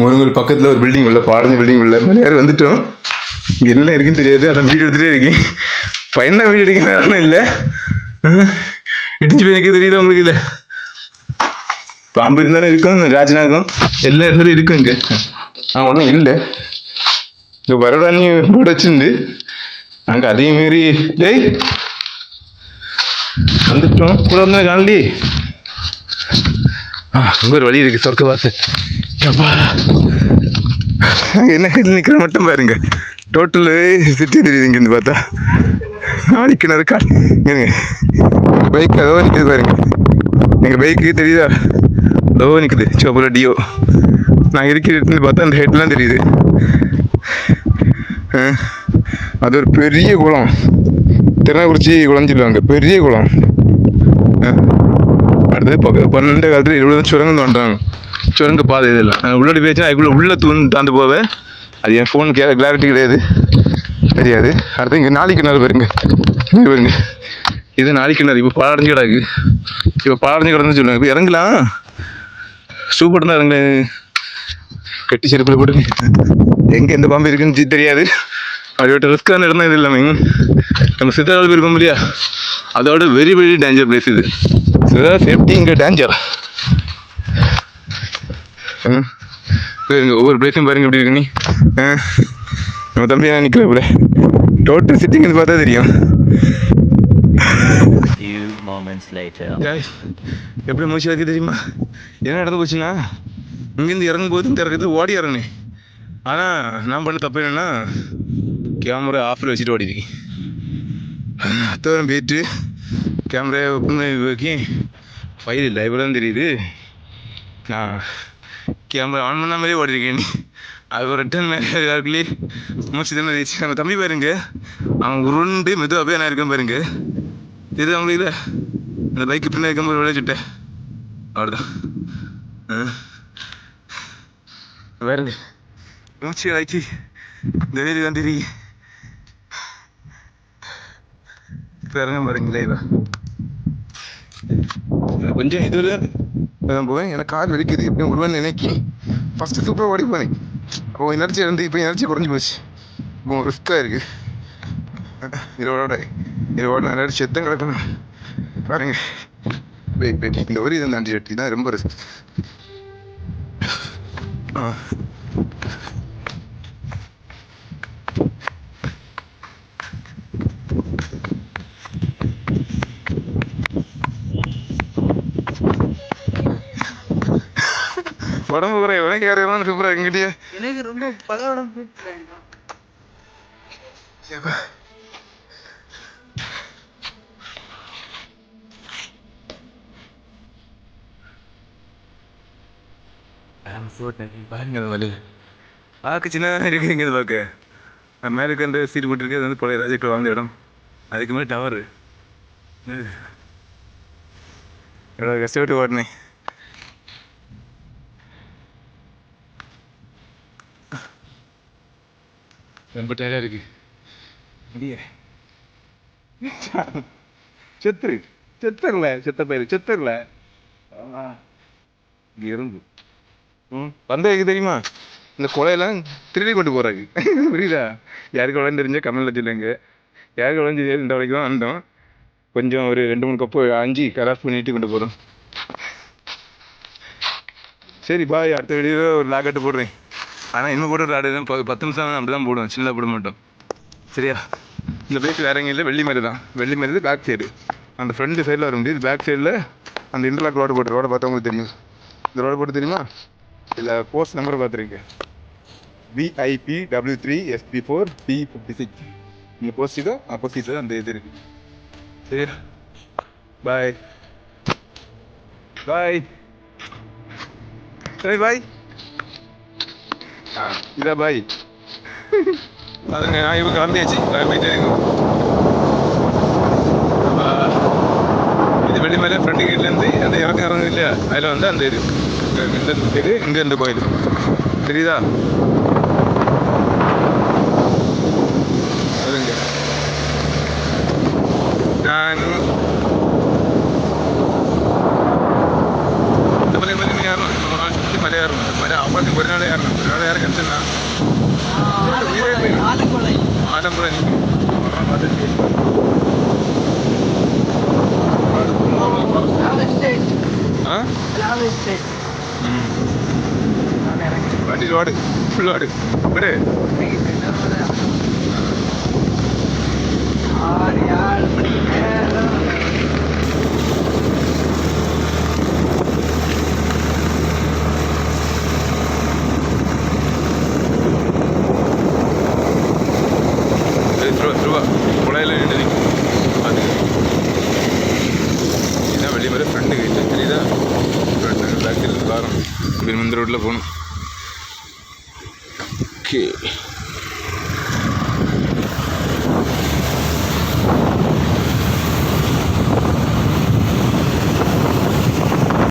முருங்கல் பக்கத்தில் ஒரு பில்டிங் உள்ள பாடஞ்ச பில்டிங் உள்ள மலையார் வந்துட்டோம். இங்கே என்ன இருக்குன்னு தெரியாது, அதான் வீடியோ எடுத்துகிட்டே இருக்கேன். பையனா வீடியோ எடுக்கிறதுனால இல்லை, இடிச்சு போய் எனக்கு தெரியுது உங்களுக்கு. இல்லை பாம்பு இருந்தாலும் இருக்கும், ராஜநாகம் எல்லா இடத்துலையும் இருக்கும். இங்கே ஒன்றும் இல்லை. இங்கே வரடானி போர்டு வச்சுருந்து அங்கே அதே மாரி டேய் வந்துட்டோம். கூட வந்தா காணலி. அங்கே ஒரு வழி இருக்கு, சொர்க்க வாசல். என்ன நிற்கிற மட்டும் பாருங்க, டோட்டல் சிட்டி தெரியுது இங்கேருந்து பார்த்தா. நாளைக்கு கிணறு காட்டுங்க. பைக் அதோ நிற்குது பாருங்க, எங்கள் பைக்கு தெரியுதா? அதோ நிற்குது சோப்புல டியோ. நான் இருக்கிறது பார்த்தா அந்த ஹெட்லாம் தெரியுது. அது ஒரு பெரிய குளம், திருநாக்குறிச்சி குளம் சொல்லுவாங்க, பெரிய குளம். அடுத்தது 12 காலத்தில் இவ்வளோ சுரங்கம் தோன்றாங்க, சுரங்க பாதை இதெல்லாம். உள்ளாடி போயிடுச்சுன்னா அதுக்குள்ளே உள்ளே தாந்து போவேன். அது என் ஃபோன் கிளாரிட்டி கிடையாது, தெரியாது. அடுத்து இங்கே நாளைக்கு கிணறு பாருங்க, பாருங்க இது நாளைக்கு கிணறு. இப்போ பாலடைஞ்சு கிடக்கு, இப்போ பாலடைஞ்சு கிடந்து சொல்லுவாங்க. இப்போ இறங்கலாம், சூப்பர் தான் இறங்கல. கட்டி செருப்பில் போட்டு எங்கே எந்த பாம்பு இருக்குன்னு தெரியாது. அதோட ரிஸ்க்கான இடம் தான் இது எல்லாமே. நம்ம சித்தாள் போயிருக்கோம் இல்லையா, அதோட வெரி வெரி டேஞ்சர் பிளேஸ் இது. சேஃப்டி இங்கே டேஞ்சர். ஒவ்வொரு பிளேஸும் பாருங்க எப்படி இருக்கு. நீ நம்ம தம்பி நான் நிற்கிறேன் கூட டோட்டல் சிட்டிங்னு பார்த்தா தெரியும். எப்படி மூச்சு வாக்கி தெரியுமா? என்ன நடந்து போச்சுன்னா, இங்கேருந்து இறங்கும் போது திறக்கிறது ஓடி இறங்குனேன். ஆனால் நான் பண்ண தப்பு என்னென்னா, கேமரா ஆஃபில் வச்சுட்டு ஓடிருக்கேன். அத்தவரம் போயிட்டு கேமரா ஓப்பன் பண்ணி ஃபைல் இல்லை, இவ்வளோ தான் தெரியுது. நான் கேமரா ஆன் பண்ண மாதிரியே ஓடிருக்கேன். அது ஒரு ரிட்டர்ன் மேலே மூச்சு தானே இருந்துச்சு. நம்ம தம்பி பாருங்க, அவன் உருண்டு மெதுவாக போய் நான் இருக்கேன் பாருங்க. இது அவங்களுக்கு இல்லை, அந்த பைக்கு பின்ன இருக்கும்போது விளையாச்சுட்டேன், அவ்வளோதான். பாருங்க மூச்சு ஆயிடுச்சு, இந்த வேலி தான் தெரியும். பாருங்க பாருங்களே, கொஞ்சம் இது நான் போவேன். எனக்கு கார் வெடிக்குது, எப்படியும் விடுவேன்னு நினைக்கி ஃபஸ்ட்டு சூப்பராக ஓடி போனேன். அப்போ எனர்ஜி இருந்து இப்போ எனர்ஜி குறைஞ்சி போச்சு. இப்போ ரிஸ்க்காக இருக்குது. இதோட நிறைய செத்தம் கிடக்கணும் பாருங்க. இந்த ஒரு இது அஞ்சு எட்டி தான் ரொம்ப ரிஸ்க். உடம்பு குறை உனக்கு யாரும் சூப்பரா எங்கிட்டயே எனக்கு ரொம்ப பதவிடம். பாருங்க வலி பார்க்க சின்ன இருக்கு. இங்கே பார்க்க மேலுக்கு அந்த சீட்டு போட்டுருக்கு, அது வந்து பழைய ராஜாக்கள் வாழ்ந்த இடம். அதுக்கு மேலே டவரு. எவ்வளோ கஷ்டப்பட்டு ஓடினேன். ரொம்ப டயர்டாக இருக்கு. முடிய செத்தரல இங்கே இருந்து வந்ததுக்கு தெரியுமா, இந்த கொலையெல்லாம் திருடி கொண்டு போகிறாங்க. புரியுதா? யாருக்கு உடனே தெரிஞ்சால் கமெண்ட்ல சொல்லுங்க. யாருக்கு உடனே தெரியாது. இந்த வரைக்கும் தான் வந்தோம். கொஞ்சம் ஒரு 2-3 கப்பு 5 கராஸ் பண்ணிட்டு கொண்டு போகிறோம். சரி பாய், அடுத்த வீடியோ ஒரு லாக்கெட்டு போடுறேன். ஆனால் இன்னும் போட்டு ஒரு 10 நிமிஷம் அப்படி தான் போடுவோம், சின்னதாக போட மாட்டோம். சரியா? இந்த பைக் வேற எங்கே இல்லை, வெள்ளி மாதிரி தான். வெள்ளி மாதிரி பேக் சைடு, அந்த ஃப்ரண்ட் சைடில் வர முடியுது. பேக் சைடில் அந்த இன்டர்லாக் ரோடு போட்டு, ரோடை பார்த்தா உங்களுக்கு தெரியும். இந்த ரோடு போட்டு தெரியுமா? இல்லை போஸ்ட் நம்பரை பார்த்துருக்கேன், VIP W3SP4P56. இந்த போஸ்ட் இதோ ஆப்போசிட்டில் அந்த இது இருக்குது. சரி பாய் பாய். சரி பாய். இதா பாய். அதுங்க நான் இவங்க கிளம்பியாச்சு, போயிட்டே இருக்கும். இது வெளி மேலே ஃப்ரெண்டு கேட்லேருந்து அந்த இறக்கம் இறங்கும் இல்லையா, அதில் வந்து அந்த இது இங்கே இந்த கோயில் தெரியுதா? அதுங்க நான் இந்த மலை யாரும் மலை ஏறும். மலை அவங்க ஒரு நாள் ஏறணும், ஒரு நாள் ஏற கற்றுனா ஆலங்குளை பார்த்துட்டு வண்டி வாடு ஃபுல் வாடு விடு. ரூபா குழாயில் நின்று அது இதுதான் வெளியே மாதிரி ஃப்ரெண்டு கேட்டு தெரியுதா? ஃப்ரெண்டு பேக் இருக்கு காரம் இப்படி இந்த ரோட்டில் போகணும். ஓகே.